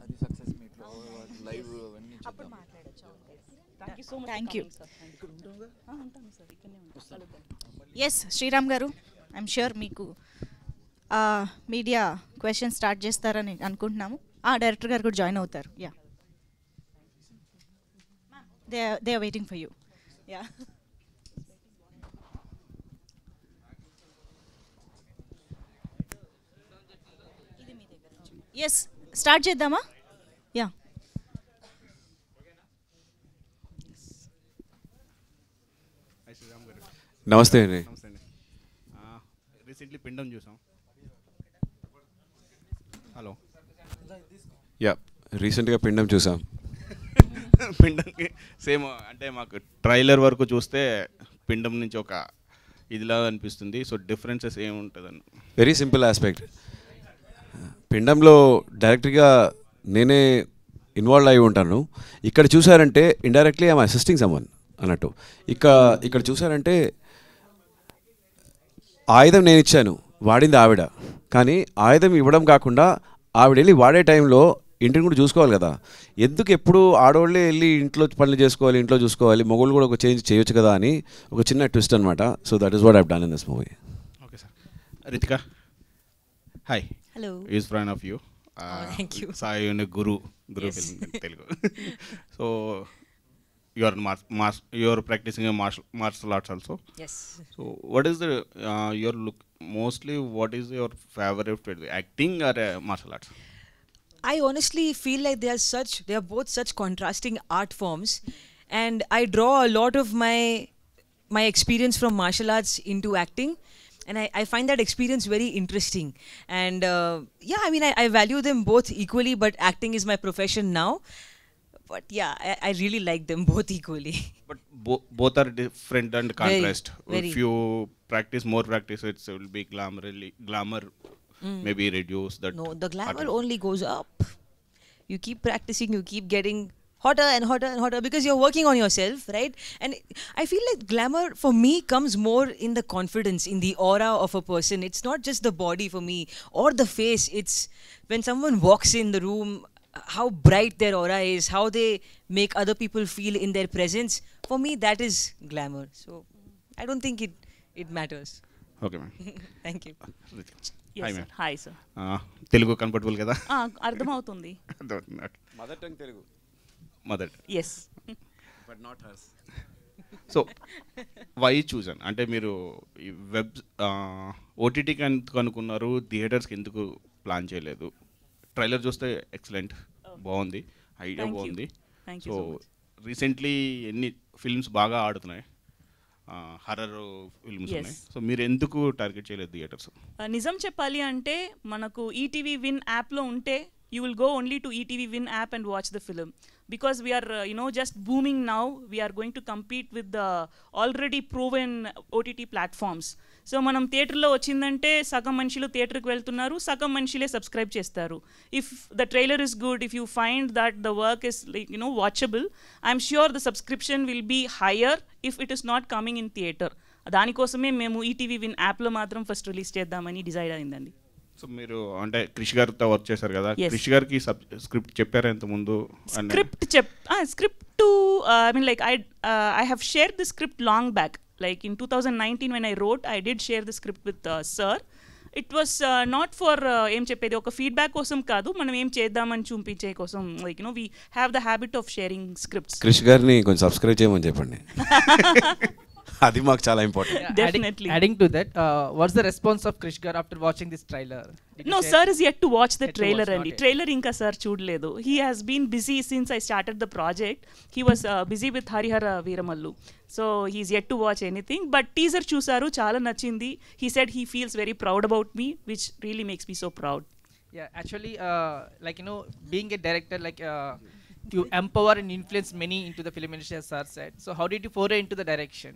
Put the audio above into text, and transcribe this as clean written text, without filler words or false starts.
అది సక్సెస్ మీట్లో లైవ్ అవన్నీ అప్పుడు మాట్లాడొచ్చు. Thank you so much. Thank you. ఉంటాను సార్, ఇక్కడనే ఉంటాను. S Sriram garu, I'm sure మీకు మీడియా క్వశ్చన్ స్టార్ట్ చేస్తారని అనుకుంటున్నాము. డైరెక్టర్ గారు కూడా జాయిన్ అవుతారు. Yeah, they are waiting for you. Yeah, yes start చేద్దామా? యా, నమస్తే అండి. రీసెంట్లీ పిండం చూసాం. హలో. యా, రీసెంట్గా పిండం చూసాం. పిండంకి సేమ్ అంటే మాకు ట్రైలర్ వరకు చూస్తే పిండం నుంచి ఒక ఇదిలా అనిపిస్తుంది. సో డిఫరెన్సెస్ ఏముంటుందని. Very simple aspect. పిండంలో డైరెక్ట్గా నేనే ఇన్వాల్వ్ అయి ఉంటాను. ఇక్కడ చూసారంటే ఇండైరెక్ట్లీ ఐఎమ్ అసిస్టింగ్ సమ్వన్ అన్నట్టు. ఇక్కడ చూసారంటే ఆయుధం నేను ఇచ్చాను, వాడింది ఆవిడ. కానీ ఆయుధం ఇవ్వడం కాకుండా ఆవిడ వెళ్ళి వాడే టైంలో ఇంటిని కూడా చూసుకోవాలి కదా. ఎందుకు ఎప్పుడు ఆడవాళ్ళే వెళ్ళి ఇంట్లో పనులు చేసుకోవాలి, ఇంట్లో చూసుకోవాలి, మొగుళ్ళు కూడా ఒక చేంజ్ చేయొచ్చు కదా అని ఒక చిన్న ట్విస్ట్ అనమాట. So that is what I have done in this movie. Okay sir. Ritika, hi. Hello. Is friend of you. Thank you. Sai Guru Yes. Film Telugu. So you are practicing a martial arts also. Yes. So what is the your look, mostly what is your favorite, acting or martial arts? I honestly feel like they are both such contrasting art forms, and I draw a lot of my experience from martial arts into acting, and I find that experience very interesting. And yeah, I mean, I value them both equally, but acting is my profession now. But yeah, I really like them both equally. But both are different and contrast. Very. If you more practice, it will be glamour maybe reduce that. No, the glamour only goes up. You keep practicing, you keep getting hotter and hotter and hotter because you're working on yourself, right? And I feel like glamour for me comes more in the confidence, in the aura of a person. It's not just the body for me or the face. It's when someone walks in the room, how bright their aura is, how they make other people feel in their presence. For me, that is glamour. So I don't think it matters. Okay, ma'am. Thank you. Hi, ma'am. Hi sir. Telugu comfortable కదా? అర్థమవుతుంది. Mother tongue Telugu. Mother. Yes. But not hers. So why చూసాను అంటే మీరు ఈ web ఓటీటీకి ఎందుకు అనుకున్నారు, థియేటర్స్కి ఎందుకు ప్లాన్ చేయలేదు? ట్రైలర్ చూస్తే ఎక్సలెంట్, బాగుంది, ఐడియా Thank you. బాగుంది. Thank you so so much. Recently ఎన్ని ఫిల్మ్స్ బాగా ఆడుతున్నాయి, హర్రర్ ఫిల్మ్స్ Yes. ఉన్నాయి. సో మీరు ఎందుకు టార్గెట్ చేయలేదు థియేటర్స్? నిజం చెప్పాలి అంటే మనకు ఈటీవీ విన్ యాప్లో ఉంటే you will go only to ETV Win app and watch the film because we are just booming now. We are going to compete with the already proven OTT platforms. So మనం థియేటర్లో వచ్చిందంటే సగం మనుషులు థియేటర్కి వెళ్తున్నారు, సగం మనుషులే సబ్స్క్రైబ్ చేస్తారు. If the trailer is good, if you find that the work is like watchable, I'm sure the subscription will be higher if it is not coming in theatre. దానికోసమే మేము ఈటీవీ విన్ యాప్లో మాత్రం ఫస్ట్ రిలీజ్ చేద్దామని decide అయిందండి. So మీరు అంటే క్రిష్ గారితో work చేశారు కదా, Yes. క్రిష్ గారికి స్క్రిప్ట్ చెప్పారా ఇంతకుముందు? Script to I mean, like I have shared the script long back. Like in 2019 when I wrote, I did share the script with sir. It was not for ఏం చెప్పేది ఒక feedback కోసం కాదు, మనం ఏం చేద్దామని చూపించే కోసం. Like we have the habit of sharing scripts. Krish గారిని కొంచెం సబ్స్క్రైబ్ చేయమని చెప్పండి. అది మాకు చాలా important. Definitely. Adding to that, what's the response of Krish Gar after watching this trailer? No, sir is yet to watch the Yet to trailer watch, and not yet. trailer inka sir chudledu. He has been busy since I started the project. He was busy with Harihara Veeramallu. So he's yet to watch anything, but teaser chusaru chala nachindi. He said he feels very proud about me, which really makes me so proud. Yeah, actually, being a director, you empower and influence many into the film industry, as sir said. So how did you foray into the direction?